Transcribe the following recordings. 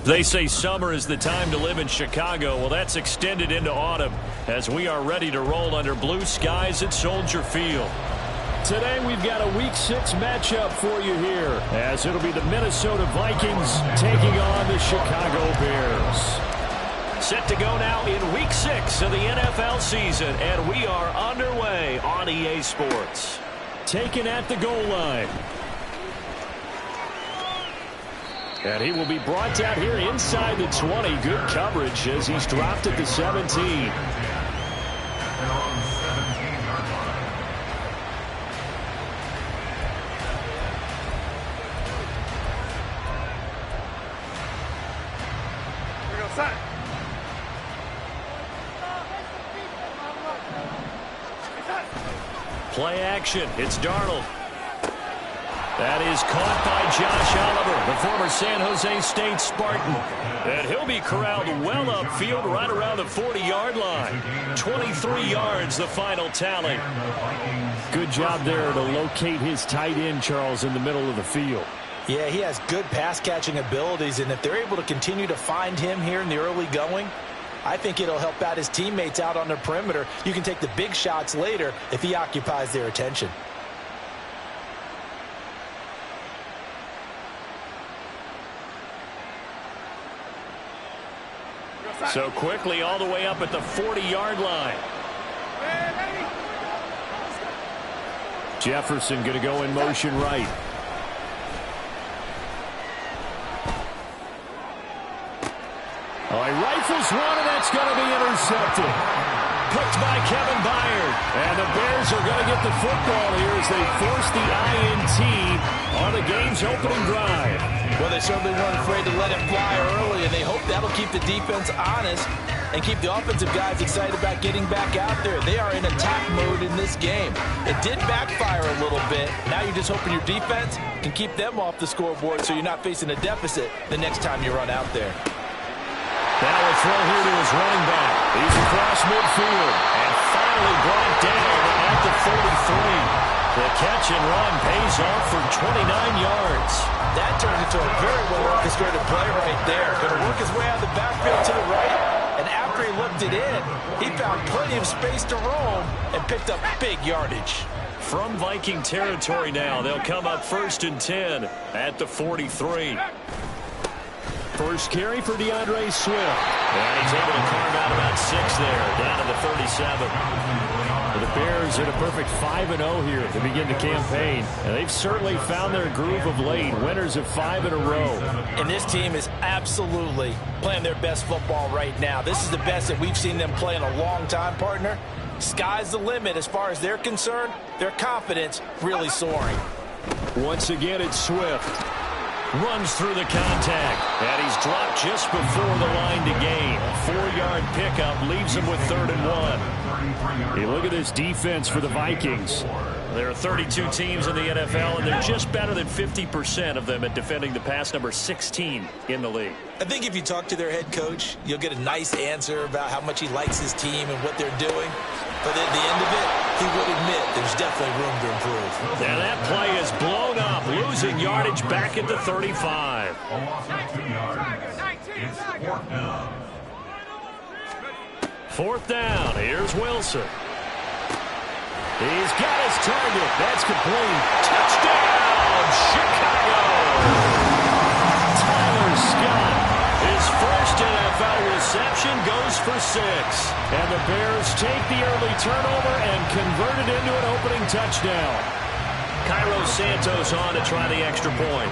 They say summer is the time to live in Chicago. Well, that's extended into autumn as we are ready to roll under blue skies at Soldier Field. Today we've got a Week 6 matchup for you here, as it'll be the Minnesota Vikings taking on the Chicago Bears. Set to go now in Week 6 of the NFL season, and we are underway on EA Sports. Taken at the goal line. And he will be brought down here inside the 20. Good coverage as he's dropped at the 17. Play action. It's Darnold. That is caught by Josh Oliver, the former San Jose State Spartan. And he'll be corralled well upfield right around the 40-yard line. 23 yards, the final tally. Good job there to locate his tight end, Charles, in the middle of the field. Yeah, he has good pass-catching abilities, and if they're able to continue to find him here in the early going, I think it'll help out his teammates out on the perimeter. You can take the big shots later if he occupies their attention. So quickly all the way up at the 40-yard line. Jefferson going to go in motion right. Oh, he rifles one, and that's going to be intercepted. Picked by Kevin Byard. And the Bears are going to get the football here as they force the INT on the game's opening drive. Well, they certainly weren't afraid to let it fly early, and they hope that'll keep the defense honest and keep the offensive guys excited about getting back out there. They are in attack mode in this game. It did backfire a little bit. Now you're just hoping your defense can keep them off the scoreboard so you're not facing a deficit the next time you run out there. Now a throw here to his running back. He's across midfield and finally brought down at the 33. The catch and run pays off for 29 yards. That turned into a very well-orchestrated play right there. Going to work his way out of the backfield to the right, and after he looked it in, he found plenty of space to roam and picked up big yardage. From Viking territory now, they'll come up 1st and 10 at the 43. First carry for DeAndre Swift. And he's able to carve out about 6 there, down to the 37. The Bears in a perfect 5-0 here to begin the campaign. And they've certainly found their groove of late. Winners of 5 in a row. And this team is absolutely playing their best football right now. This is the best that we've seen them play in a long time, partner. Sky's the limit as far as they're concerned. Their confidence really soaring. Once again, it's Swift. Runs through the contact, and he's dropped just before the line to gain. 4-yard pickup leaves him with 3rd and 1. Hey, look at this defense for the Vikings. There are 32 teams in the NFL, and they're just better than 50% of them at defending the pass, number 16 in the league. I think if you talk to their head coach, you'll get a nice answer about how much he likes his team and what they're doing. But at the end of it, he would admit there's definitely room to improve. And that play is blown up, losing yardage back at the 35. Fourth down. Here's Wilson. He's got his target. That's complete. Touchdown, Chicago! Tyler Scott, his first NFL reception, goes for 6. And the Bears take the early turnover and convert it into an opening touchdown. Cairo Santos on to try the extra point.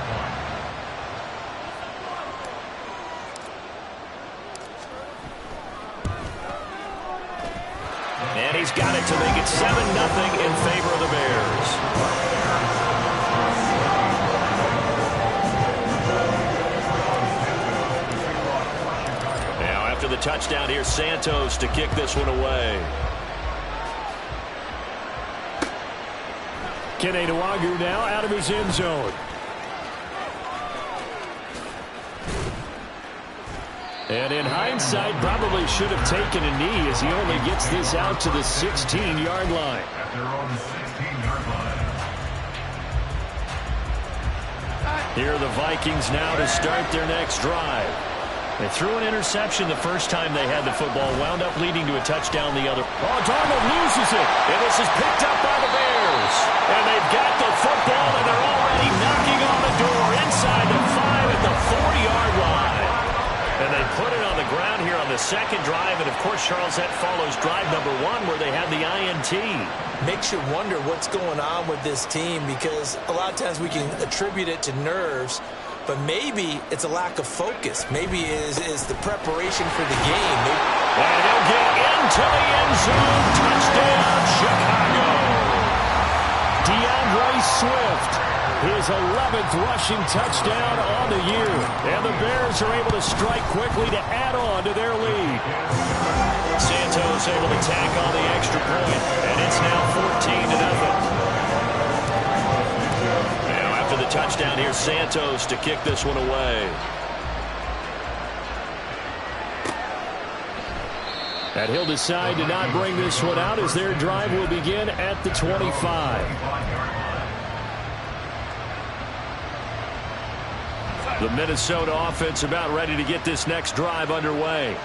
And he's got it to make it 7-0 in favor of the Bears. Now after the touchdown, here's Santos to kick this one away. Kene Nwangwu now out of his end zone. And in hindsight, probably should have taken a knee as he only gets this out to the 16-yard line. Here are the Vikings now to start their next drive. They threw an interception the first time they had the football, wound up leading to a touchdown the other. Oh, Darnold loses it, and this is picked up by the Bears. And they've got the football, and they're already knocking on the door inside the 5 at the 40-yard line. And they put it on the ground here on the second drive, and of course, Charles, that follows drive number 1 where they had the INT. Makes you wonder what's going on with this team, because a lot of times we can attribute it to nerves, but maybe it's a lack of focus. Maybe it is the preparation for the game. And he'll get into the end zone. Touchdown, Chicago. DeAndre Swift, his 11th rushing touchdown on the year. And the Bears are able to strike quickly to add on to their lead. Santos able to tack on the extra point, and it's now 14-0. Now after the touchdown, here's Santos to kick this one away. And he'll decide to not bring this one out as their drive will begin at the 25. The Minnesota offense about ready to get this next drive underway.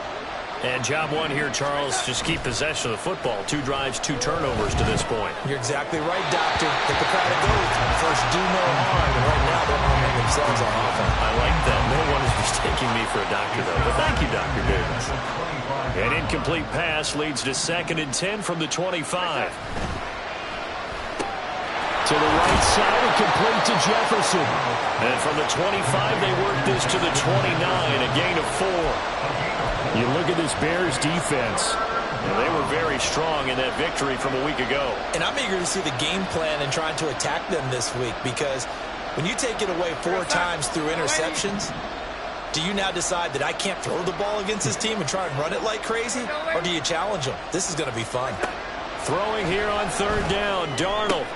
And job 1 here, Charles, just keep possession of the football. 2 drives, 2 turnovers to this point. You're exactly right, Doctor. Hippocratic oath. First, do no harm. And right now, they're harming themselves on offense. I like that. No one is mistaking me for a doctor, though. But thank you, Dr. Davis. An incomplete pass leads to 2nd and 10 from the 25. To the right side and complete to Jefferson. And from the 25, they work this to the 29, a gain of 4. You look at this Bears defense. They were very strong in that victory from a week ago. And I'm eager to see the game plan and trying to attack them this week, because when you take it away 4 times through interceptions, do you now decide that I can't throw the ball against this team and try and run it like crazy? Or do you challenge them? This is going to be fun. Throwing here on 3rd down, Darnold.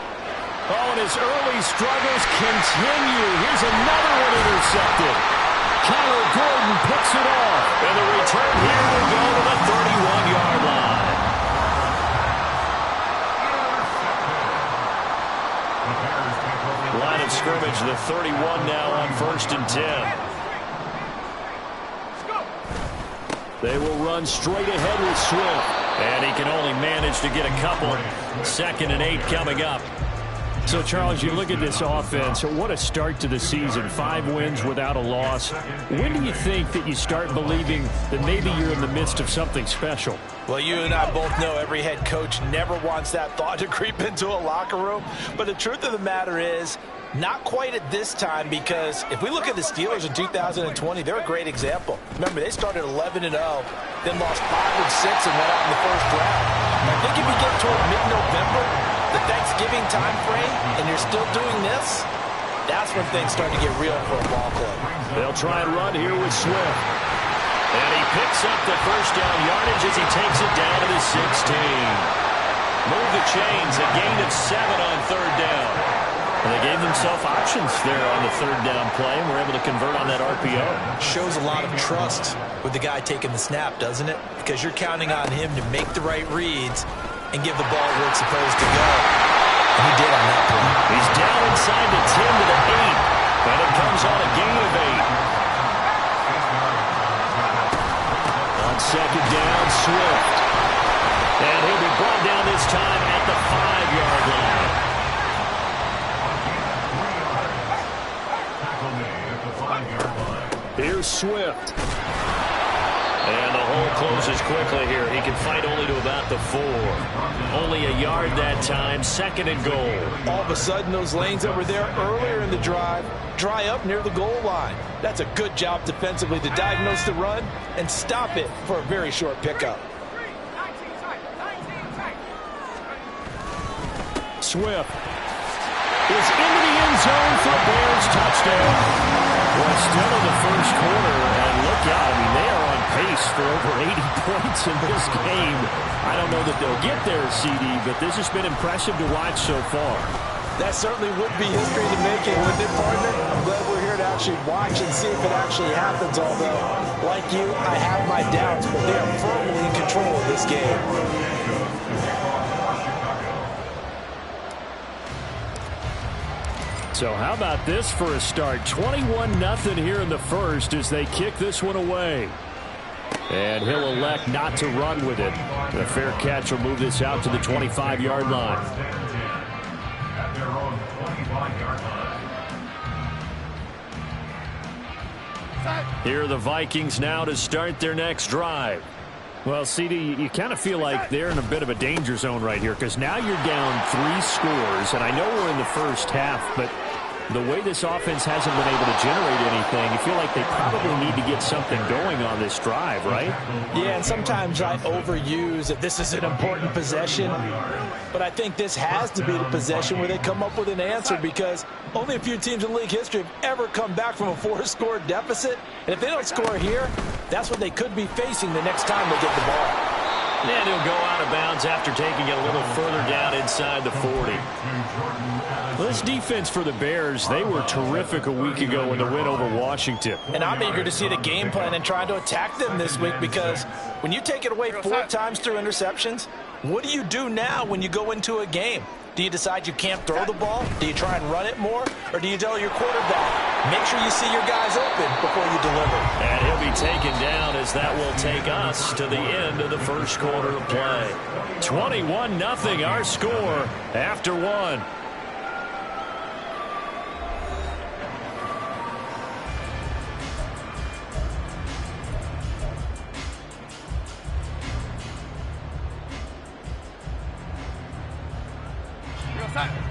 Oh, and his early struggles continue. Here's another one intercepted. Kyler Gordon picks it off. And the return here will go to the 31-yard line. Line of scrimmage, the 31 now on 1st and 10. They will run straight ahead with Swift. And he can only manage to get a couple. 2nd and 8 coming up. So, Charles, you look at this offense, what a start to the season. 5 wins without a loss. When do you think that you start believing that maybe you're in the midst of something special? Well, you and I both know every head coach never wants that thought to creep into a locker room. But the truth of the matter is, not quite at this time, because if we look at the Steelers in 2020, they're a great example. Remember, they started 11-0, then lost 5 of 6 and went out in the first round. I think if you get toward mid-November, the Thanksgiving time frame, and you're still doing this, that's when things start to get real for a ball club. They'll try and run here with Swift. And he picks up the first down yardage as he takes it down to the 16. Move the chains, a gain of 7 on 3rd down. And they gave themselves options there on the 3rd down play and were able to convert on that RPO. Shows a lot of trust with the guy taking the snap, doesn't it? Because you're counting on him to make the right reads and give the ball where it's supposed to go. And he did on that play. He's down inside the 10 to the 8. And it comes on a gain of 8. On 2nd down, Swift. And he'll be brought down this time at the 5-yard line. Here's Swift. And the hole closes quickly here. He can fight only to about the 4. Only a yard that time. 2nd and goal. All of a sudden, those lanes that were there earlier in the drive dry up near the goal line. That's a good job defensively to diagnose the run and stop it for a very short pickup. Swift is into the end zone for a Bears touchdown. Well, still in the first quarter, and look out, I mean, they are on pace for over 80 points in this game. I don't know that they'll get there, CD, but this has been impressive to watch so far. That certainly would be history to make it, wouldn't it, partner? I'm glad we're here to actually watch and see if it actually happens, although, like you, I have my doubts, but they are firmly in control of this game. So how about this for a start? 21-0 here in the first as they kick this one away. And he'll elect not to run with it. The fair catch will move this out to the 25-yard line. Here are the Vikings now to start their next drive. Well, CD, you kind of feel like they're in a bit of a danger zone right here because now you're down 3 scores, and I know we're in the first half, but the way this offense hasn't been able to generate anything, you feel like they probably need to get something going on this drive, right? Yeah, and sometimes I overuse that this is an important possession, but I think this has to be the possession where they come up with an answer because only a few teams in league history have ever come back from a 4-score deficit, and if they don't score here, that's what they could be facing the next time they get the ball. And he'll go out of bounds after taking it a little further down inside the 40. Well, this defense for the Bears, they were terrific a week ago in the win over Washington. And I'm eager to see the game plan and trying to attack them this week because when you take it away 4 times through interceptions, what do you do now when you go into a game? Do you decide you can't throw the ball? Do you try and run it more? Or do you tell your quarterback, make sure you see your guys open before you deliver? And he'll be taken down as that will take us to the end of the first quarter of play. 21-0 our score after 1.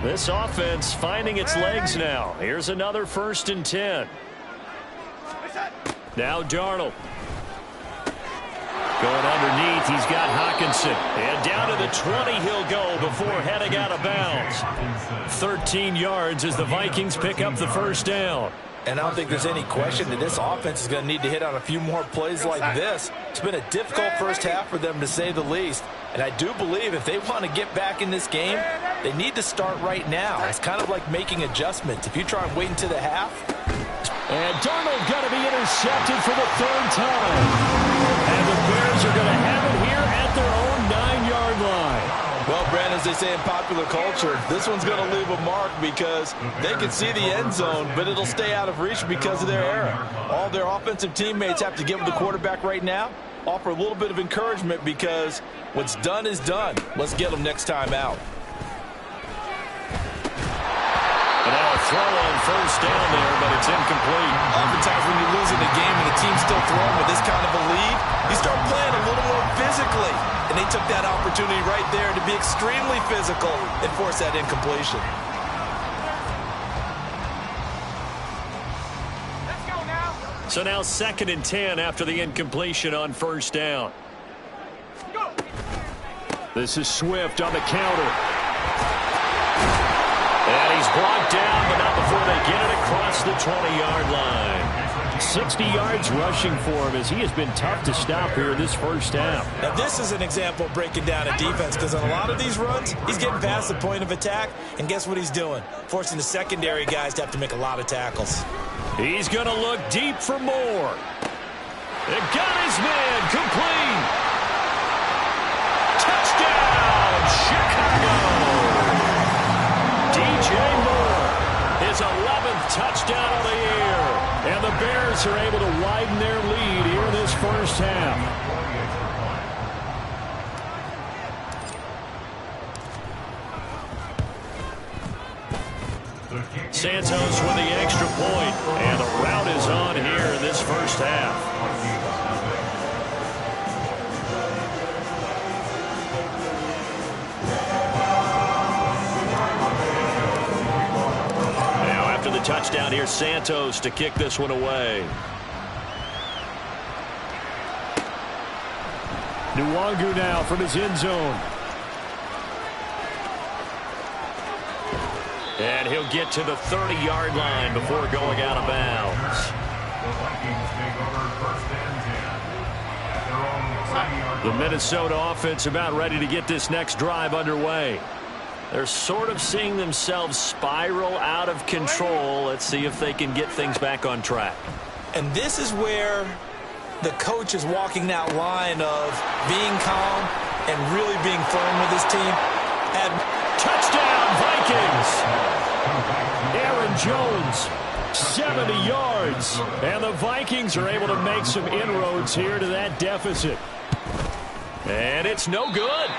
This offense finding its legs now. Here's another 1st and 10. Now Darnold. Going underneath, he's got Hockenson. And down to the 20 he'll go before heading out of bounds. 13 yards as the Vikings pick up the 1st down. And I don't think there's any question that this offense is going to need to hit on a few more plays like this. It's been a difficult first half for them, to say the least. And I do believe if they want to get back in this game, they need to start right now. It's kind of like making adjustments. If you try and wait until the half. And Darnold going to be intercepted for the 3rd time. And the Bears are going to have it here at their own 9-yard line. Well, Brandon, as they say in popular culture, this one's going to leave a mark because they can see the end zone, but it'll stay out of reach because of their error. All their offensive teammates have to give the quarterback right now, offer a little bit of encouragement because what's done is done. Let's get them next time out. And now a throw on 1st down there, but it's incomplete. Oftentimes when you're losing a game and the team's still throwing with this kind of a lead, you start playing a little more physically. And they took that opportunity right there to be extremely physical and force that incompletion. Let's go now. So now 2nd and 10 after the incompletion on 1st down. Go. This is Swift on the counter. And he's brought down, but not before they get it across the 20-yard line. 60 yards rushing for him as he has been tough to stop here in this first half. Now this is an example of breaking down a defense because on a lot of these runs, he's getting past the point of attack, and guess what he's doing? Forcing the secondary guys to have to make a lot of tackles. He's going to look deep for more. It got his man complete. Touchdown, Chicago. DJ Moore, his 11th touchdown of the year. And the Bears are able to widen their lead here in this first half. Santos with the extra point, and the route is on here in this first half. Touchdown here, Santos to kick this one away. Nwangu now from his end zone. And he'll get to the 30-yard line before going out of bounds. The Minnesota offense about ready to get this next drive underway. They're sort of seeing themselves spiral out of control. Let's see if they can get things back on track. And this is where the coach is walking that line of being calm and really being firm with his team. And touchdown, Vikings! Aaron from Jones. 70 yards. And the Vikings are able to make some inroads here to that deficit. And it's no good.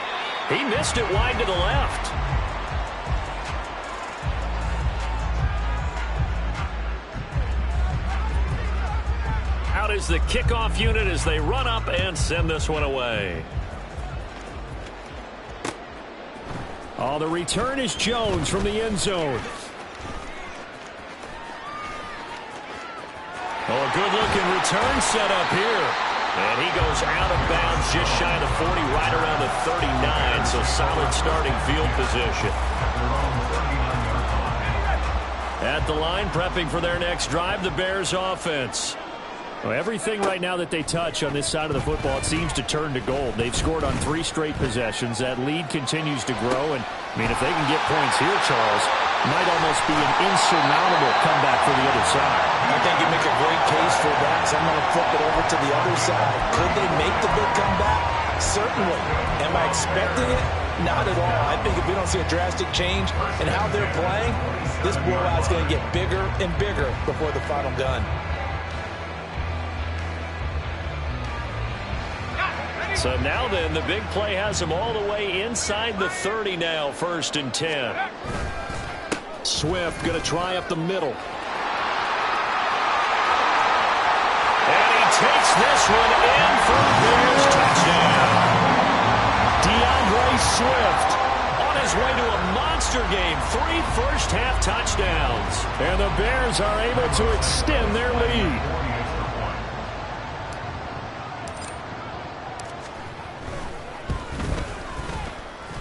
He missed it wide to the left. Out is the kickoff unit as they run up and send this one away. Oh, the return is Jones from the end zone. Oh, a good-looking return set up here. And he goes out of bounds just shy of the 40, right around the 39, so solid starting field position. At the line, prepping for their next drive, the Bears offense. Well, everything right now that they touch on this side of the football, it seems to turn to gold. They've scored on 3 straight possessions. That lead continues to grow. And, I mean, if they can get points here, Charles, it might almost be an insurmountable comeback for the other side. I think you make a great case for that. So I'm going to flip it over to the other side. Could they make the big comeback? Certainly. Am I expecting it? Not at all. I think if we don't see a drastic change in how they're playing, this blowout is going to get bigger and bigger before the final gun. So now then, the big play has him all the way inside the 30 now, 1st and 10. Swift going to try up the middle. And he takes this one in for a Bears touchdown. DeAndre Swift on his way to a monster game. 3 first-half touchdowns. And the Bears are able to extend their lead.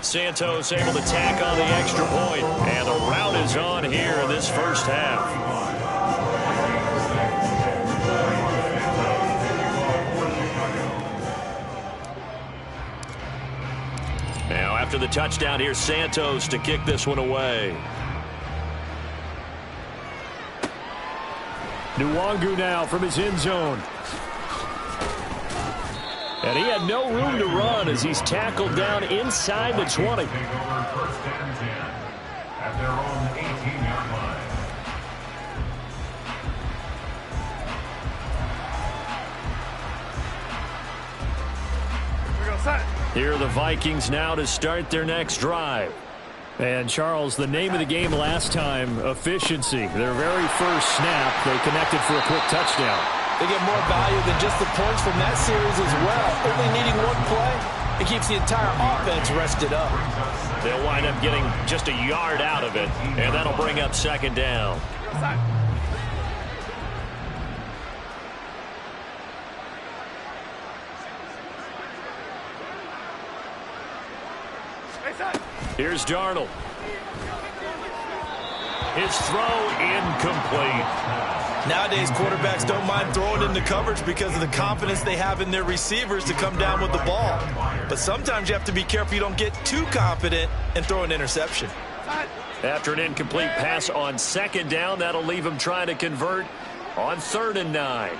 Santos able to tack on the extra point, and the rout is on here in this first half. Now after the touchdown, here's Santos to kick this one away. Nwangu now from his end zone. And he had no room to run as he's tackled down inside the 20. Here are the Vikings now to start their next drive. And, Charles, the name of the game last time, efficiency. Their very first snap, they connected for a quick touchdown. They get more value than just the points from that series as well. Only needing one play, it keeps the entire offense rested up. They'll wind up getting just a yard out of it, and that'll bring up 2nd down. Here's Darnold. His throw incomplete. Nowadays, quarterbacks don't mind throwing into coverage because of the confidence they have in their receivers to come down with the ball. But sometimes you have to be careful you don't get too confident and throw an interception. After an incomplete pass on 2nd down, that'll leave him trying to convert on 3rd and 9.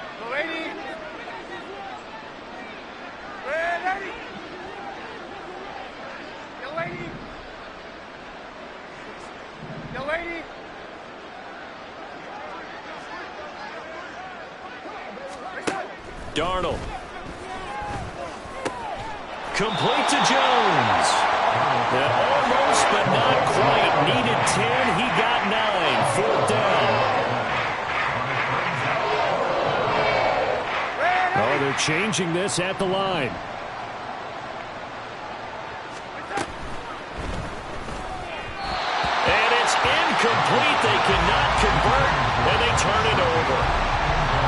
Darnold. Complete to Jones. And almost, but not quite. Needed 10. He got 9. 4th down. Oh, they're changing this at the line. And it's incomplete. They cannot convert, and they turn it over.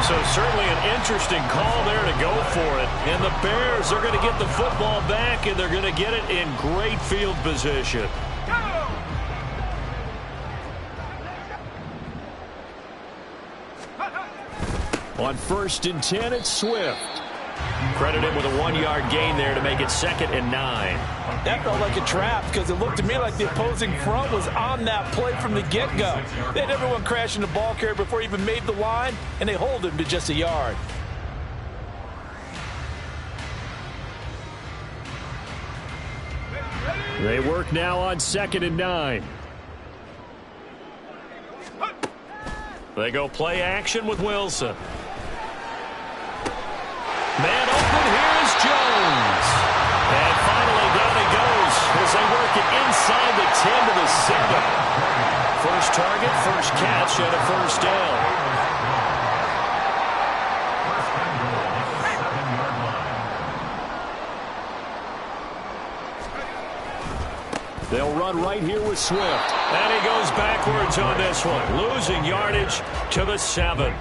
So certainly an interesting call there to go for it. And the Bears are going to get the football back, and they're going to get it in great field position. On 1st and 10, it's Swift. Credit him with a 1-yard gain there to make it 2nd and 9. That felt like a trap because it looked to me like the opposing front was on that play from the get-go. They had everyone crashing the ball carrier before he even made the line, and they hold him to just a yard. They work now on 2nd and 9. They go play action with Wilson. Man open, here's Jones. And finally down he goes as they work it inside the 10 to the 7. First target, first catch, and a first down. They'll run right here with Swift. And he goes backwards on this one. Losing yardage to the 7.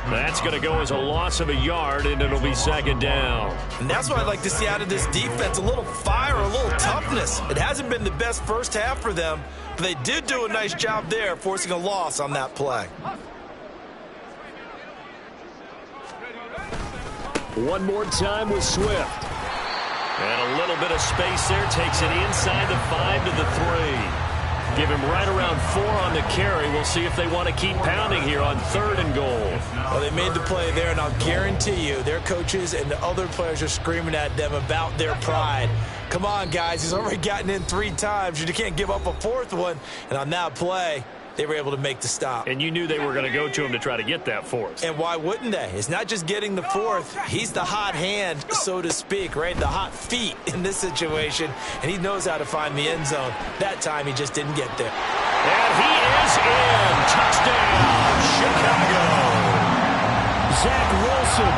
That's going to go as a loss of a yard, and it'll be second down. And that's what I'd like to see out of this defense. A little fire, a little toughness. It hasn't been the best first half for them, but they did do a nice job there, forcing a loss on that play. One more time with Swift. And a little bit of space there. Takes it inside the 5 to the 3. Give him right around 4 on the carry. We'll see if they want to keep pounding here on 3rd and goal. Well, they made the play there, and I'll guarantee you their coaches and the other players are screaming at them about their pride. Come on, guys. He's already gotten in 3 times. You can't give up a 4th one. And on that play, they were able to make the stop. And you knew they were going to go to him to try to get that 4th. And why wouldn't they? It's not just getting the 4th. He's the hot hand, so to speak, right? The hot feet in this situation. And he knows how to find the end zone. That time, he just didn't get there. And he is in. Touchdown, Chicago. Zach Wilson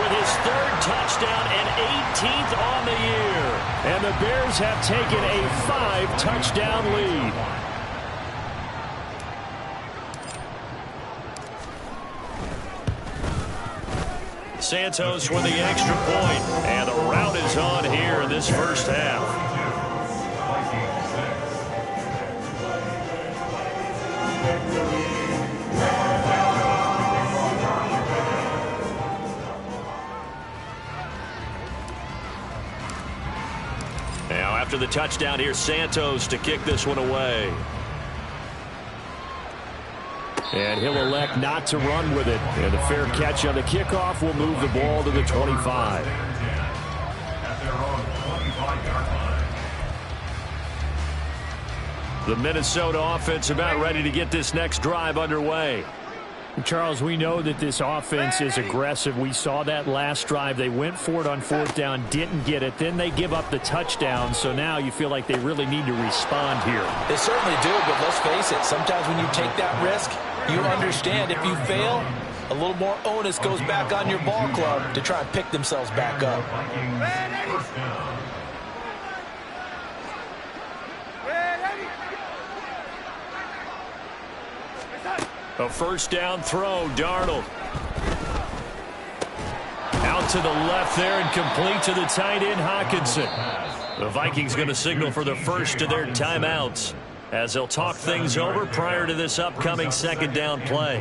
with his 3rd touchdown and 18th on the year. And the Bears have taken a 5-touchdown lead. Santos with the extra point, and the route is on here in this first half. Now after the touchdown, here's Santos to kick this one away. And he'll elect not to run with it. And the fair catch on the kickoff will move the ball to the 25. The Minnesota offense about ready to get this next drive underway. Charles, we know that this offense is aggressive. We saw that last drive. They went for it on 4th down, didn't get it. Then they give up the touchdown. So now you feel like they really need to respond here. They certainly do, but let's face it. Sometimes when you take that risk, you understand if you fail, a little more onus goes back on your ball club to try and pick themselves back up. A first down throw, Darnold. Out to the left there and complete to the tight end, Hockenson. The Vikings going to signal for the first of their timeouts as they'll talk things over prior to this upcoming second down play.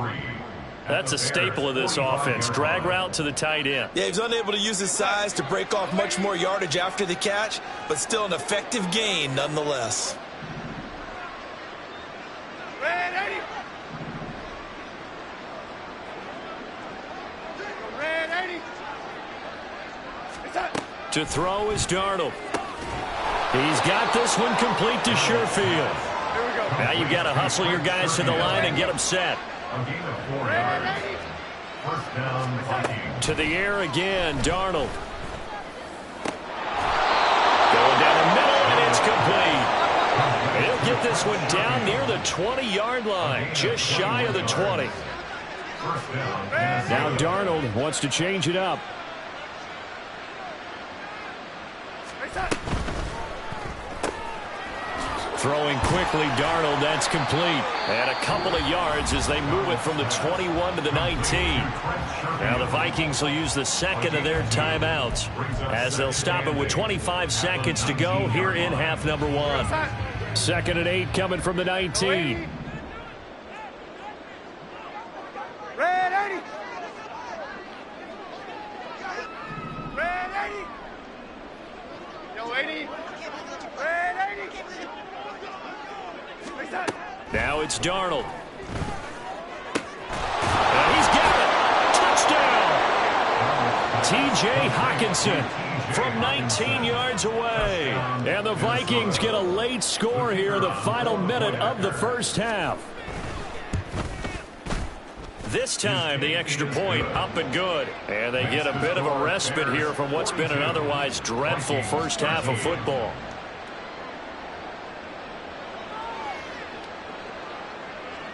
That's a staple of this offense. Drag route to the tight end. Yeah, he's unable to use his size to break off much more yardage after the catch, but still an effective gain nonetheless. To throw is Darnold. He's got this one complete to Sherfield. Now you got to hustle your guys to the line and get them set. To the air again, Darnold. Going down the middle, and it's complete. He'll get this one down near the 20-yard line, just shy of the 20. Now Darnold wants to change it up. Throwing quickly, Darnold, that's complete. And a couple of yards as they move it from the 21 to the 19. Now the Vikings will use the second of their timeouts as they'll stop it with 25 seconds to go here in half number 1. 2nd and 8 coming from the 19. Red 80. Red 80. Yo, 80. Red 80. Now it's Darnold. And he's got it. Touchdown. T.J. Hockenson from 19 yards away. And the Vikings get a late score here, the final minute of the first half. This time, the extra point up and good. And they get a bit of a respite here from what's been an otherwise dreadful first half of football.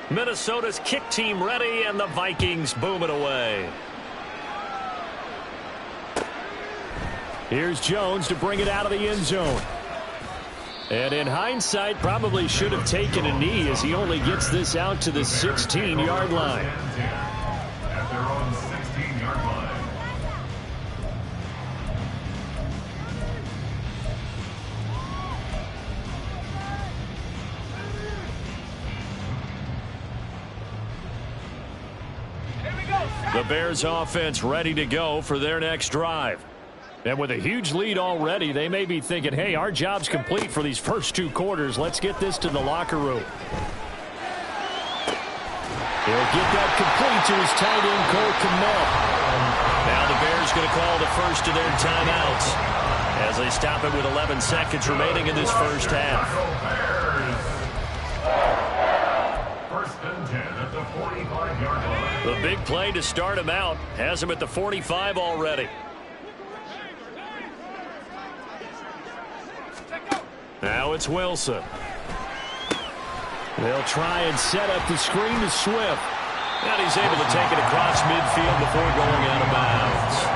Minnesota's kick team ready, and the Vikings boom it away. Here's Jones to bring it out of the end zone. And in hindsight, probably should have taken a knee as he only gets this out to the 16-yard line. At their own 16-yard line. The Bears offense ready to go for their next drive. And with a huge lead already, they may be thinking, hey, our job's complete for these first 2 quarters. Let's get this to the locker room. He'll get that complete to his tight end, Cole Kmet. Now the Bears going to call the first of their timeouts as they stop it with 11 seconds remaining in this first half. First and 10 at the 45-yard line. The big play to start him out has him at the 45 already. Now it's Wilson. They'll try and set up the screen to Swift. And he's able to take it across midfield before going out of bounds.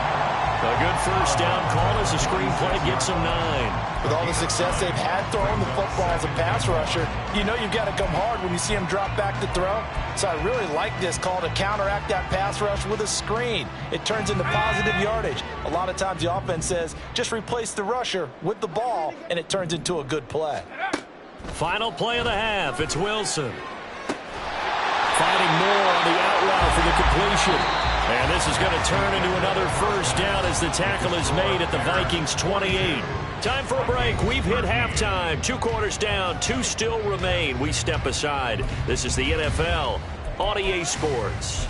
A good first down call as the screen play gets him 9. With all the success they've had throwing the football as a pass rusher, you know you've got to come hard when you see him drop back to throw. So I really like this call to counteract that pass rush with a screen. It turns into positive yardage. A lot of times the offense says, just replace the rusher with the ball, and it turns into a good play. Final play of the half. It's Wilson. Fighting more on the out route for the completion. And this is going to turn into another first down as the tackle is made at the Vikings 28. Time for a break. We've hit halftime. 2 quarters down. 2 still remain. We step aside. This is the NFL on EA Sports.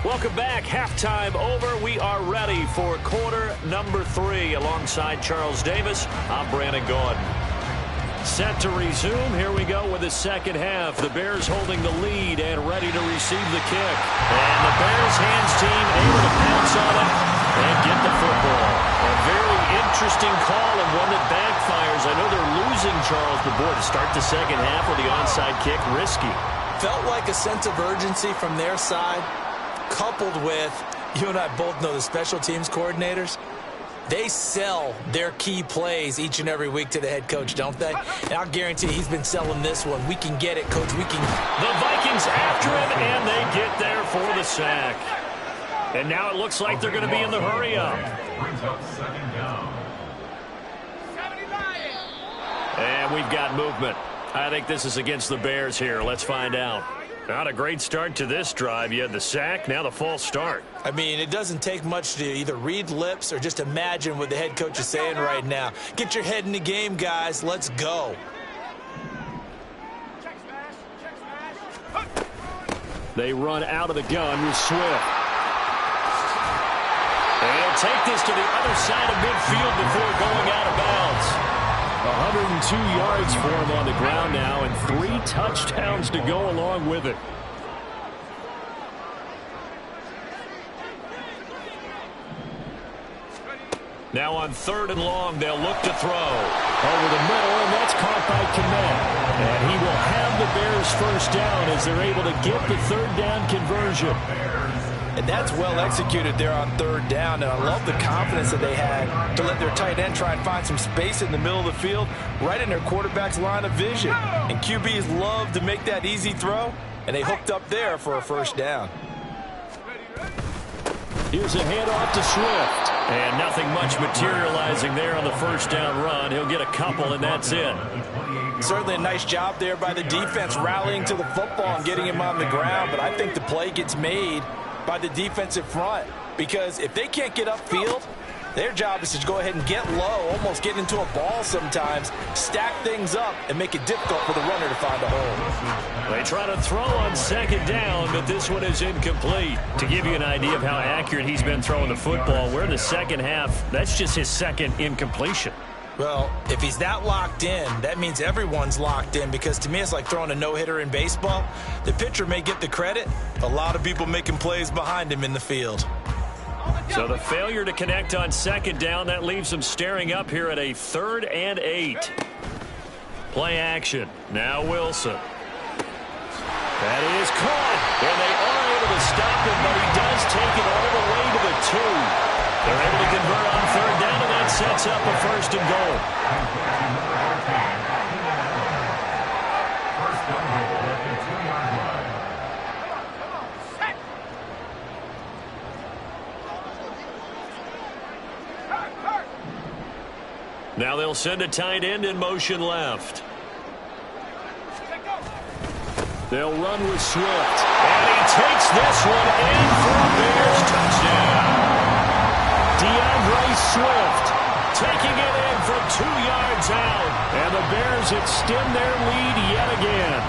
Welcome back. Halftime over. We are ready for quarter number 3. Alongside Charles Davis, I'm Brandon Gordon. Set to resume. Here we go with the second half. The Bears holding the lead and ready to receive the kick. And the Bears hands team able to pounce on it and get the football. A very interesting call and one that backfires. I know they're losing, Charles, but boy, to start the second half with the onside kick, risky. Felt like a sense of urgency from their side, coupled with, you and I both know the special teams coordinators. They sell their key plays each and every week to the head coach, don't they? And I'll guarantee he's been selling this one. We can get it, coach. We can. The Vikings after him, and they get there for the sack. And now it looks like they're going to be in the hurry-up. Brings up second down. And we've got movement. I think this is against the Bears here. Let's find out. Not a great start to this drive. You had the sack, now the false start. I mean, it doesn't take much to either read lips or just imagine what the head coach is saying right now. Get your head in the game, guys. Let's go. They run out of the gun with Swift. And he'll take this to the other side of midfield before going out of bounds. 102 yards for him on the ground now, and 3 touchdowns to go along with it. Now on 3rd and long, they'll look to throw. Over the middle, and that's caught by Kmet. And he will have the Bears first down as they're able to get the 3rd down conversion. And that's well executed there on 3rd down. And I love the confidence that they had to let their tight end try and find some space in the middle of the field, right in their quarterback's line of vision. And QBs love to make that easy throw, and they hooked up there for a first down. Here's a handoff to Swift. And nothing much materializing there on the first down run. He'll get a couple, and that's it. Certainly a nice job there by the defense rallying to the football and getting him on the ground. But I think the play gets made by the defensive front, because if they can't get upfield, their job is to go ahead and get low, almost get into a ball sometimes, stack things up, and make it difficult for the runner to find a hole. They try to throw on 2nd down, but this one is incomplete. To give you an idea of how accurate he's been throwing the football, we're in the second half. That's just his 2nd incompletion. Well, if he's that locked in, that means everyone's locked in, because to me it's like throwing a no-hitter in baseball. The pitcher may get the credit, a lot of people making plays behind him in the field. So the failure to connect on second down, that leaves them staring up here at a 3rd and 8. Play action. Now Wilson. That is caught, and they are able to stop him, but he does take it all the way to the 2. They're able to convert on 3rd down, and that sets up a 1st and goal. First and goal at the 2-yard line. Now they'll send a tight end in motion left. They'll run with Swift, and he takes this one in for a Bears touchdown. DeAndre Swift taking it in from 2 yards out, and the Bears extend their lead yet again.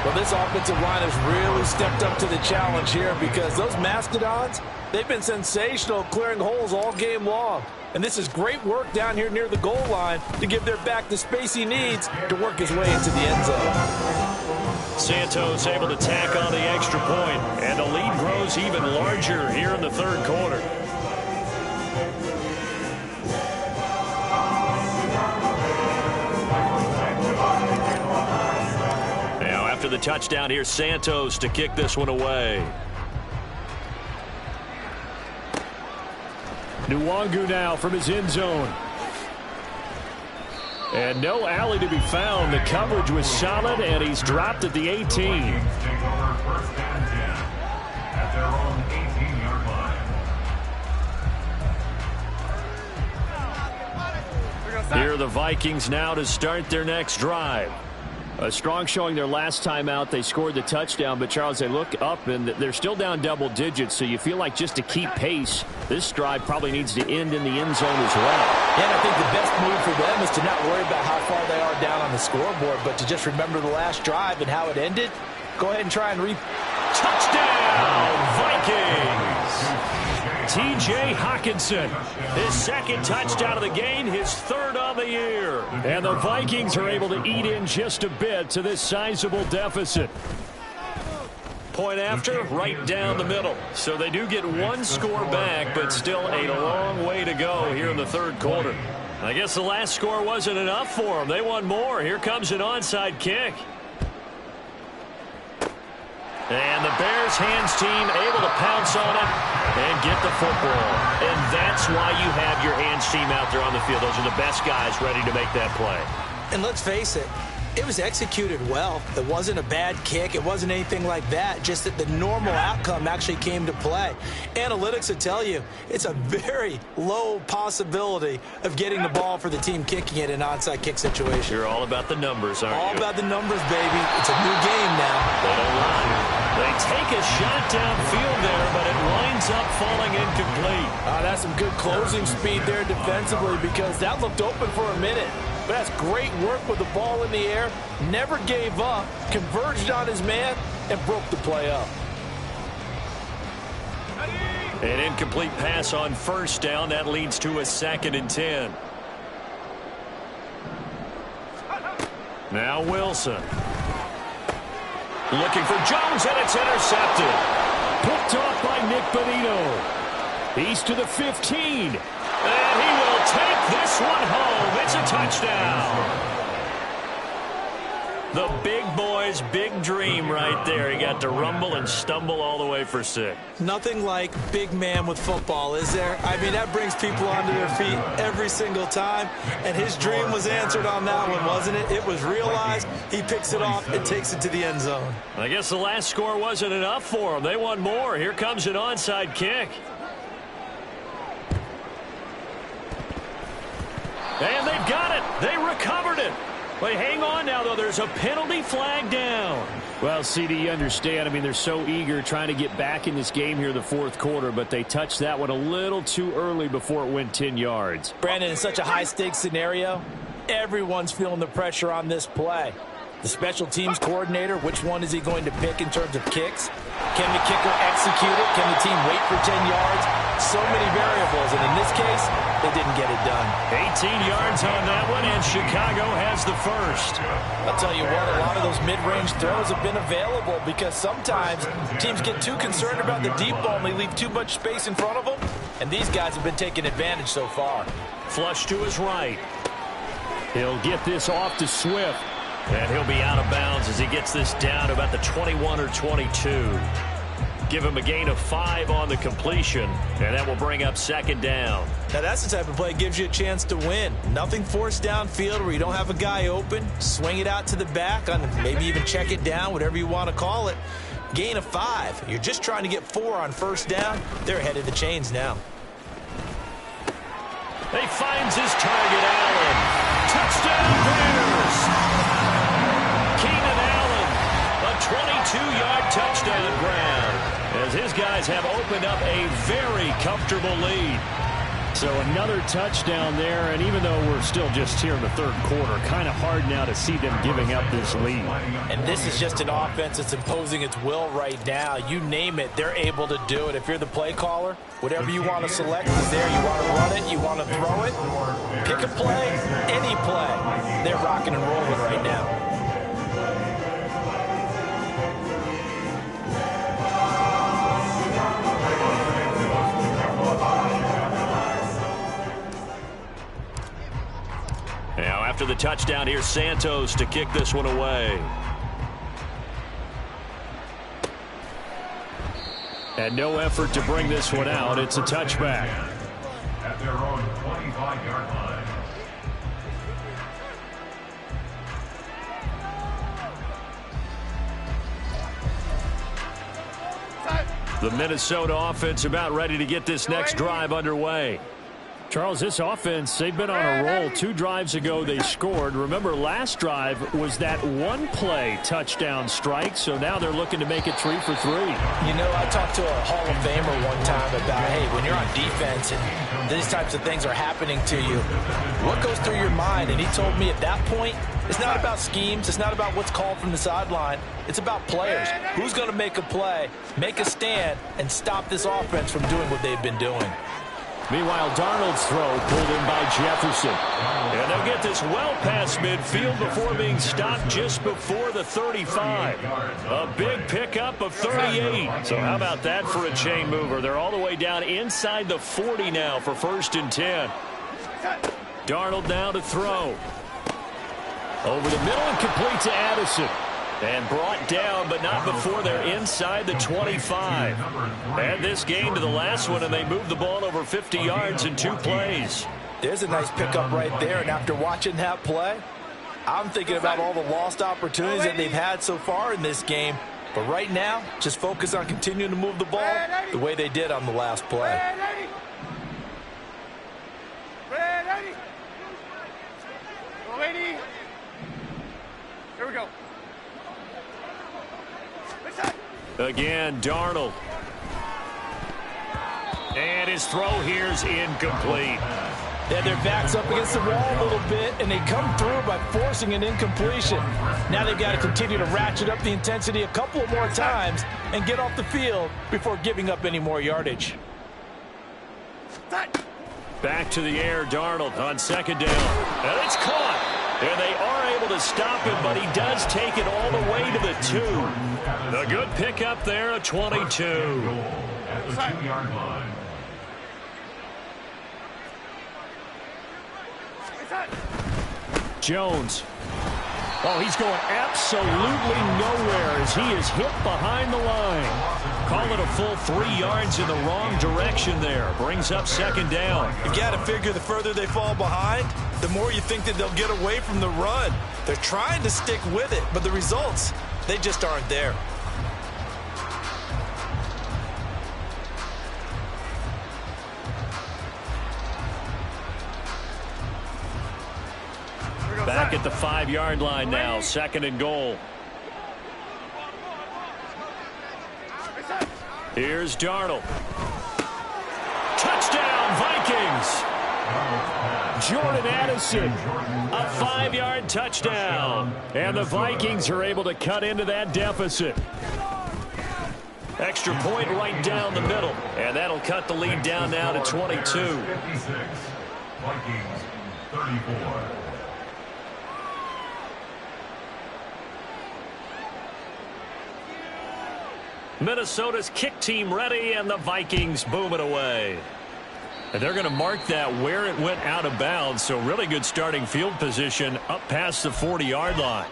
Well, this offensive line has really stepped up to the challenge here, because those Mastodons, they've been sensational clearing holes all game long. And this is great work down here near the goal line to give their back the space he needs to work his way into the end zone. Santos able to tack on the extra point, and the lead grows even larger here in the 3rd quarter. Now after the touchdown, here's Santos to kick this one away. Nwangu now from his end zone. And no alley to be found. The coverage was solid, and he's dropped at the 18. Take over 1st and 10 at their own 18-yard line. Here are the Vikings now to start their next drive. A strong showing their last time out. They scored the touchdown, but Charles, they look up and they're still down double digits, so you feel like just to keep pace, this drive probably needs to end in the end zone as well. Yeah, and I think the best move for them is to not worry about how far they are down on the scoreboard, but to just remember the last drive and how it ended. Go ahead and try and Touchdown, Vikings! T.J. Hockenson, his 2nd touchdown of the game, his 3rd on the year. And the Vikings are able to eat in just a bit to this sizable deficit. Point after, right down the middle. So they do get 1 score back, but still a long way to go here in the 3rd quarter. I guess the last score wasn't enough for them. They want more. Here comes an onside kick. And the Bears hands team able to pounce on it and get the football. And that's why you have your hands team out there on the field. Those are the best guys ready to make that play. And let's face it, it was executed well. It wasn't a bad kick. It wasn't anything like that. Just that the normal outcome actually came to play. Analytics will tell you it's a very low possibility of getting the ball for the team kicking it in an onside kick situation. You're all about the numbers, aren't you? All about the numbers, baby. It's a new game now. They don't lie. They take a shot downfield there, but it winds up falling incomplete. That's some good closing speed there defensively, because that looked open for a minute. But that's great work with the ball in the air. Never gave up, converged on his man, and broke the play up. An incomplete pass on 1st down. That leads to a 2nd and 10. Now Wilson. Looking for Jones, and it's intercepted. Picked off by Nick Bonito. He's to the 15. And he will take this one home. It's a touchdown. The big boy's big dream right there. He got to rumble and stumble all the way for 6. Nothing like big man with football, is there? I mean, that brings people onto their feet every single time. And his dream was answered on that one, wasn't it? It was realized. He picks it off and takes it to the end zone. I guess the last score wasn't enough for him. They want more. Here comes an onside kick. And they've got it. They recovered it. Wait, hang on now, though. There's a penalty flag down. Well, CD, you understand. I mean, they're so eager trying to get back in this game here in the 4th quarter, but they touched that one a little too early before it went 10 yards. Brandon, in such a high-stakes scenario, everyone's feeling the pressure on this play. The special teams coordinator, which one is he going to pick in terms of kicks? Can the kicker execute it? Can the team wait for 10 yards? So many variables, and in this case, they didn't get it done. 18 yards on that one, and Chicago has the first. I'll tell you what, a lot of those mid-range throws have been available because sometimes teams get too concerned about the deep ball and they leave too much space in front of them, and these guys have been taking advantage so far. Flush to his right. He'll get this off to Swift. And he'll be out of bounds as he gets this down to about the 21 or 22. Give him a gain of 5 on the completion, and that will bring up second down. Now that's the type of play that gives you a chance to win. Nothing forced downfield where you don't have a guy open. Swing it out to the back, on maybe even check it down, whatever you want to call it. Gain of 5. You're just trying to get 4 on first down. They're ahead of the chains now. He finds his target, Allen. Touchdown Bears! Keenan Allen, a 22-yard touchdown grab, as his guys have opened up a very comfortable lead. So another touchdown there, and even though we're still just here in the third quarter, kind of hard now to see them giving up this lead. And this is just an offense that's imposing its will right now. You name it, they're able to do it. If you're the play caller, whatever you want to select is there. You want to run it, you want to throw it, pick a play, any play. They're rocking and rolling right now. Now after the touchdown, here's Santos to kick this one away. And no effort to bring this one out. It's a touchback. At their own 25-yard line. The Minnesota offense about ready to get this next drive underway. Charles, this offense, they've been on a roll. 2 drives ago, they scored. Remember, last drive was that one-play touchdown strike, so now they're looking to make it 3 for 3. You know, I talked to a Hall of Famer one time about, hey, when you're on defense and these types of things are happening to you, what goes through your mind? And he told me at that point, it's not about schemes. It's not about what's called from the sideline. It's about players. Who's going to make a play, make a stand, and stop this offense from doing what they've been doing? Meanwhile, Darnold's throw pulled in by Jefferson. And they'll get this well past midfield before being stopped just before the 35. A big pickup of 38. So how about that for a chain mover? They're all the way down inside the 40 now for 1st and 10. Darnold now to throw. Over the middle and complete to Addison. And brought down, but not before they're inside the 25. Add this game to the last one, and they moved the ball over 50 yards in 2 plays. There's a nice pickup right there, and after watching that play, I'm thinking about all the lost opportunities that they've had so far in this game. But right now, just focus on continuing to move the ball the way they did on the last play. Here we go. Again, Darnold. And his throw here's incomplete. Yeah, their back's up against the wall a little bit, and they come through by forcing an incompletion. Now they've got to continue to ratchet up the intensity a couple of more times and get off the field before giving up any more yardage. Back to the air, Darnold on 2nd down. And it's caught. And they are able to stop him, but he does take it all the way to the 2. A good pickup there, a 22. At the 2-yard line. Jones. Oh, he's going absolutely nowhere as he is hit behind the line. Call it a full 3 yards in the wrong direction there. Brings up 2nd down. You've got to figure the further they fall behind, the more you think that they'll get away from the run. They're trying to stick with it, but the results, they just aren't there. Back at the 5-yard line now, 2nd and goal. Here's Darnold. Touchdown, Vikings! Jordan Addison, a 5-yard touchdown. And the Vikings are able to cut into that deficit. Extra point right down the middle. And that'll cut the lead down now to 22. 56. Vikings 34. Minnesota's kick team ready, and the Vikings boom it away. And they're going to mark that where it went out of bounds, so really good starting field position up past the 40-yard line.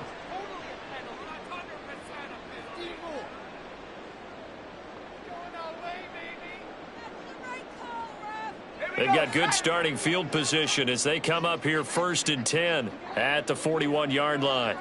They've got good starting field position as they come up here 1st and 10 at the 41-yard line.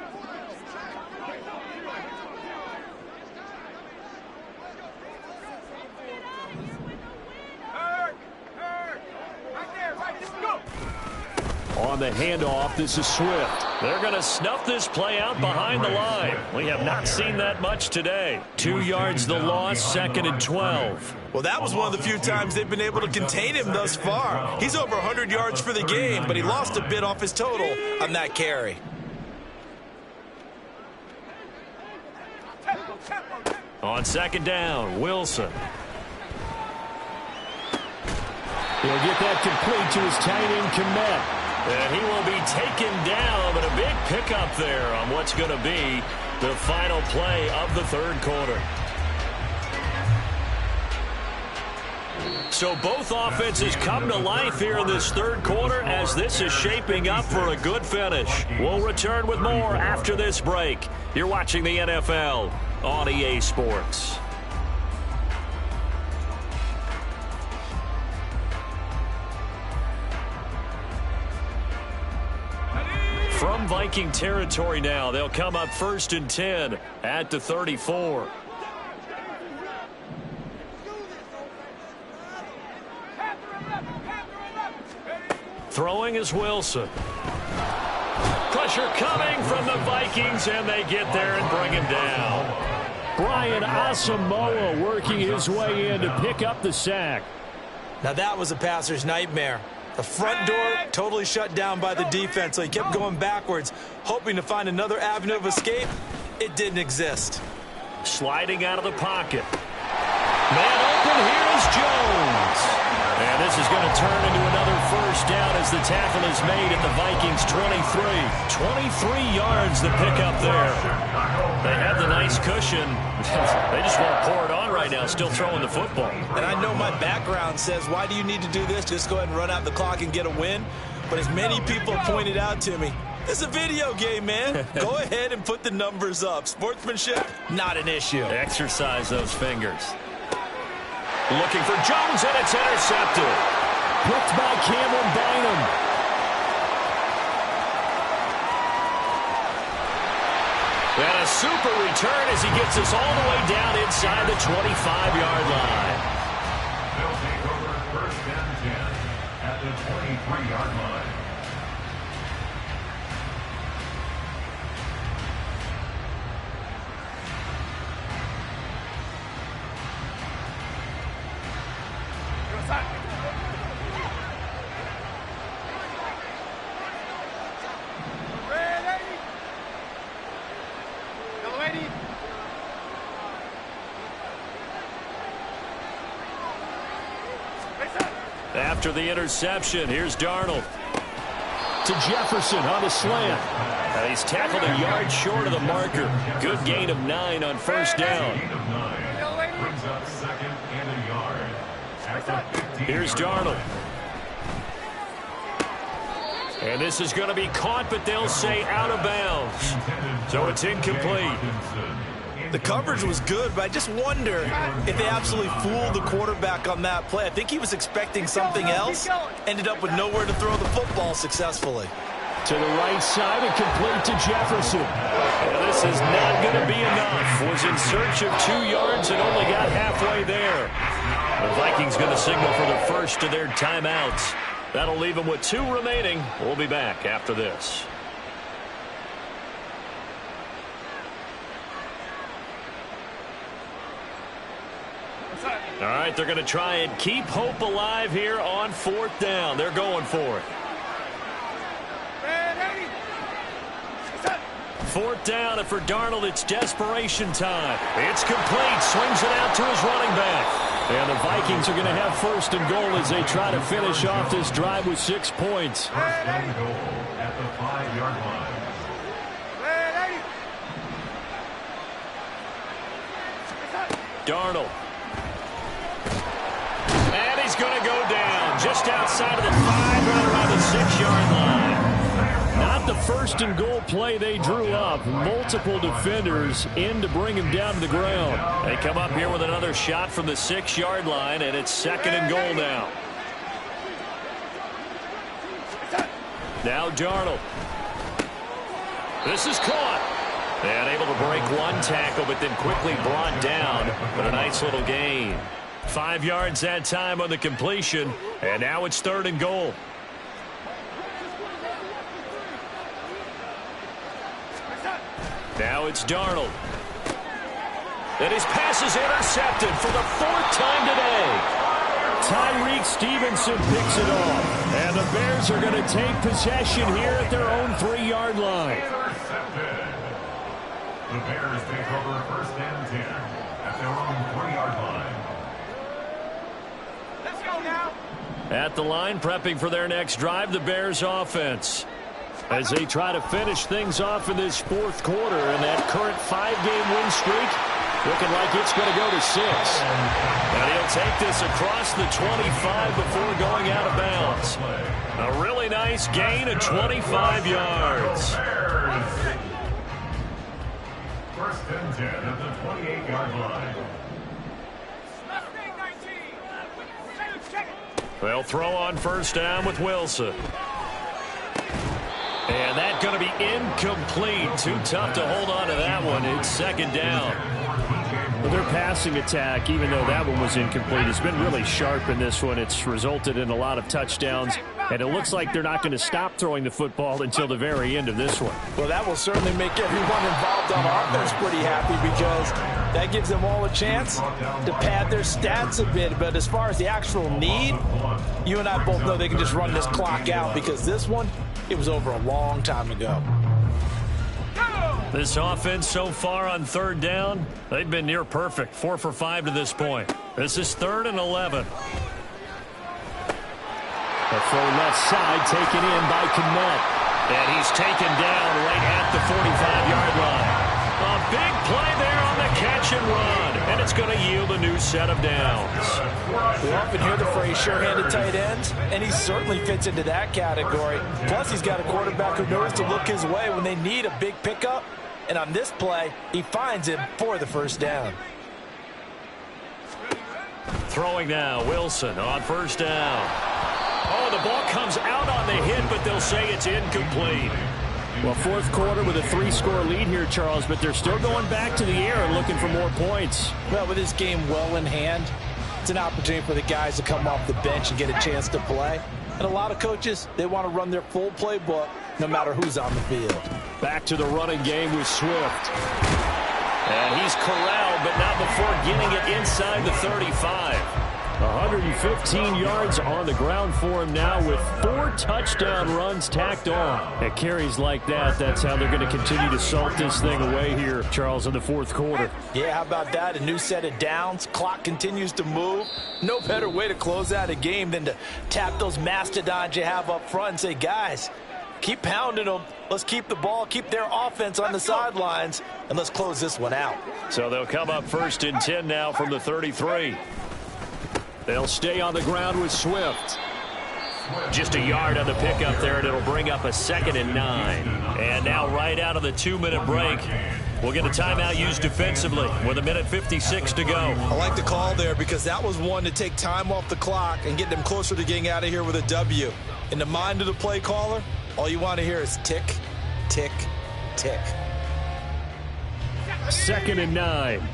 On the handoff, this is Swift. They're going to snuff this play out behind the line. We have not seen that much today. 2 yards the loss, 2nd and 12. Well, that was one of the few times they've been able to contain him thus far. He's over 100 yards for the game, but he lost a bit off his total on that carry. On 2nd down, Wilson. He'll get that complete to his tight end Kmet. And he will be taken down, but a big pickup there on what's going to be the final play of the 3rd quarter. So both offenses come to life here in this 3rd quarter as this is shaping up for a good finish. We'll return with more after this break. You're watching the NFL on EA Sports. From Viking territory now, they'll come up 1st and 10 at the 34. Throwing is Wilson. Pressure coming from the Vikings, and they get there and bring him down. Brian Asamoah working his way in to pick up the sack. Now that was a passer's nightmare. The front door totally shut down by the defense, so he kept going backwards, hoping to find another avenue of escape. It didn't exist. Sliding out of the pocket. Man open, here is Jones. And this is going to turn into another 1st down as the tackle is made at the Vikings 23. 23 yards to pick up there. They have the nice cushion. They just want to pour it on right now, still throwing the football. And I know my background says, why do you need to do this? Just go ahead and run out the clock and get a win. But as many people have pointed out to me, it's a video game, man. Go ahead and put the numbers up. Sportsmanship, not an issue. Exercise those fingers. Looking for Jones, and it's intercepted. Picked by Cameron Bynum. And a super return as he gets us all the way down inside the 25-yard line. They'll take over 1st and 10 at the 23-yard line. After the interception, here's Darnold. To Jefferson on the slant. He's tackled a yard short of the marker. Good gain of 9 on 1st down. Gain of 9 brings up 2nd and a yard. At the 15. Here's Darnold. And this is going to be caught, but they'll say out of bounds. So it's incomplete. The coverage was good, but I just wonder if they absolutely fooled the quarterback on that play. I think he was expecting something else, ended up with nowhere to throw the football successfully. To the right side and complete to Jefferson. And this is not going to be enough. Was in search of 2 yards and only got halfway there. The Vikings going to signal for the first of their timeouts. That'll leave them with 2 remaining. We'll be back after this. All right, they're going to try and keep hope alive here on 4th down. They're going for it. 4th down, and for Darnold, it's desperation time. It's complete. Swings it out to his running back. And the Vikings are going to have 1st and goal as they try to finish off this drive with 6 points. 1st and goal at the 5-yard line. Darnold. And he's going to go down just outside of the 5, right around the 6-yard line. Not the 1st and goal play they drew up. Multiple defenders in to bring him down to the ground. They come up here with another shot from the 6-yard line, and it's 2nd and goal now. Now Darnold. This is caught. And able to break one tackle, but then quickly brought down. But a nice little gain. 5 yards that time on the completion. And now it's 3rd and goal. Now it's Darnold. And his pass is intercepted for the 4th time today. Tyreek Stevenson picks it off. And the Bears are going to take possession here at their own 3-yard line. The Bears take over 1st and 10 at their own 3-yard line. Let's go now. At the line, prepping for their next drive, the Bears offense. As they try to finish things off in this 4th quarter, and that current 5-game win streak looking like it's going to go to 6. And he'll take this across the 25 before going out of bounds. A really nice gain of 25 yards. 1st and 10 at the 28-yard line. They'll throw on 1st down with Wilson. And that's going to be incomplete. Too tough to hold on to that one. It's 2nd down. Well, their passing attack, even though that one was incomplete, has been really sharp in this one. It's resulted in a lot of touchdowns, and it looks like they're not going to stop throwing the football until the very end of this one. Well, that will certainly make everyone involved on offense pretty happy because that gives them all a chance to pad their stats a bit. But as far as the actual need, you and I both know they can just run this clock out because this one, it was over a long time ago. This offense so far on 3rd down, they've been near perfect. 4 for 5 to this point. This is 3rd and 11. A throw left side taken in by Kmet. And he's taken down right at the 45-yard line. A big play there on the catch and run. And it's going to yield a new set of downs. We often hear the phrase sure-handed tight ends, and he certainly fits into that category. Plus, he's got a quarterback who knows to look his way when they need a big pickup. And on this play, he finds him for the 1st down. Throwing now, Wilson on 1st down. Oh, the ball comes out on the hit, but they'll say it's incomplete. Well, 4th quarter with a 3-score lead here, Charles, but they're still going back to the air and looking for more points. Well, with this game well in hand, it's an opportunity for the guys to come off the bench and get a chance to play. And a lot of coaches, they want to run their full playbook no matter who's on the field. Back to the running game with Swift. And he's corralled, but not before getting it inside the 35. 115 yards on the ground for him now with 4 touchdown runs tacked on. At carries like that, that's how they're going to continue to salt this thing away here, Charles, in the 4th quarter. Yeah, how about that? A new set of downs. Clock continues to move. No better way to close out a game than to tap those mastodons you have up front and say, guys, keep pounding them. Let's keep the ball, keep their offense on the sidelines, and let's close this one out. So they'll come up 1st and 10 now from the 33. They'll stay on the ground with Swift. Just a yard on the pickup there, and it'll bring up a 2nd and 9. And now right out of the 2-minute break, we'll get a timeout used defensively with 1:56 to go. I like the call there because that was one to take time off the clock and get them closer to getting out of here with a W. In the mind of the play caller, all you want to hear is tick, tick, tick. 2nd and 9.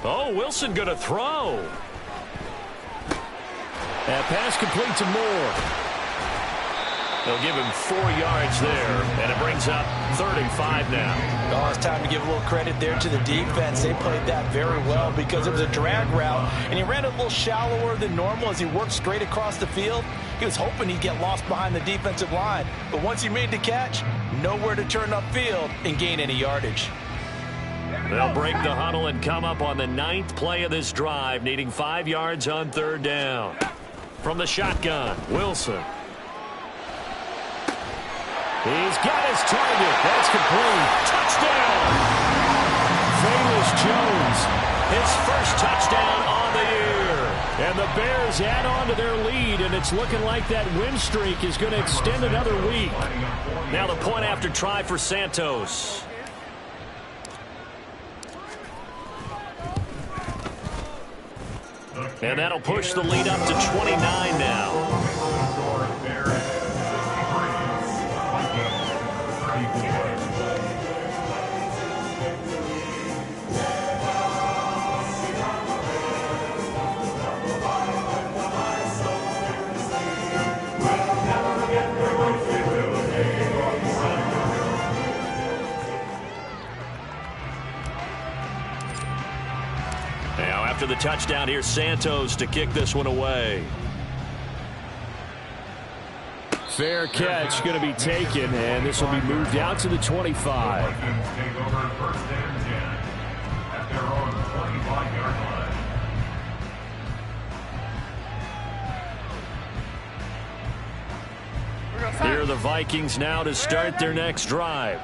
Oh, Wilson going to throw. That pass complete to Moore. They'll give him 4 yards there, and it brings up 35 now. Oh, it's time to give a little credit there to the defense. They played that very well because it was a drag route, and he ran a little shallower than normal as he worked straight across the field. He was hoping he'd get lost behind the defensive line, but once he made the catch, nowhere to turn upfield and gain any yardage. They'll break the huddle and come up on the 9th play of this drive, needing 5 yards on 3rd down. From the shotgun, Wilson. He's got his target. That's complete. Touchdown! Velus Jones, his first touchdown on the year. And the Bears add on to their lead, and it's looking like that win streak is going to extend another week. Now the point after try for Santos. And that'll push the lead up to 29 now. Now after the touchdown, here's Santos to kick this one away. Fair catch going to be taken, and this will be moved out to the 25. Take over 1st and 10 at their own 25-yard line. Here are the Vikings now to start their next drive.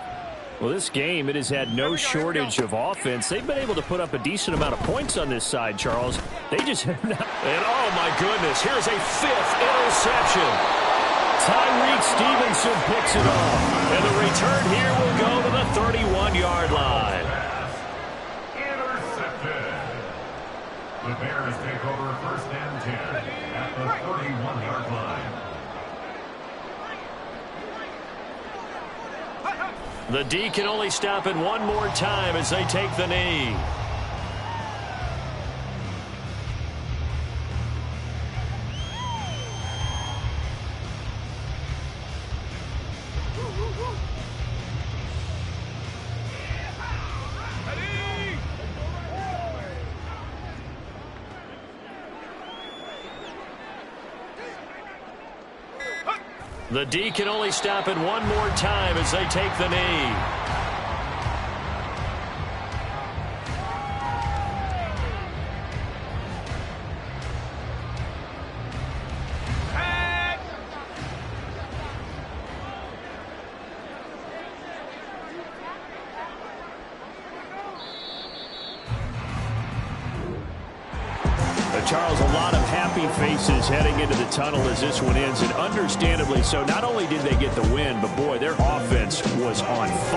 Well, this game, it has had no shortage of offense. They've been able to put up a decent amount of points on this side, Charles. They just have not. And oh, my goodness, here's a 5th interception. Tyreek Stevenson picks it off. And the return here will go to the 31-yard line. Intercepted. The Bears take over 1st and 10 at the 31-yard line. The D can only stop it one more time as they take the knee. The D can only stop it one more time as they take the knee. Charles, a lot of happy faces heading into the tunnel as this one ends, and understandably so. Not only did they get the win, but boy, their offense was on fire.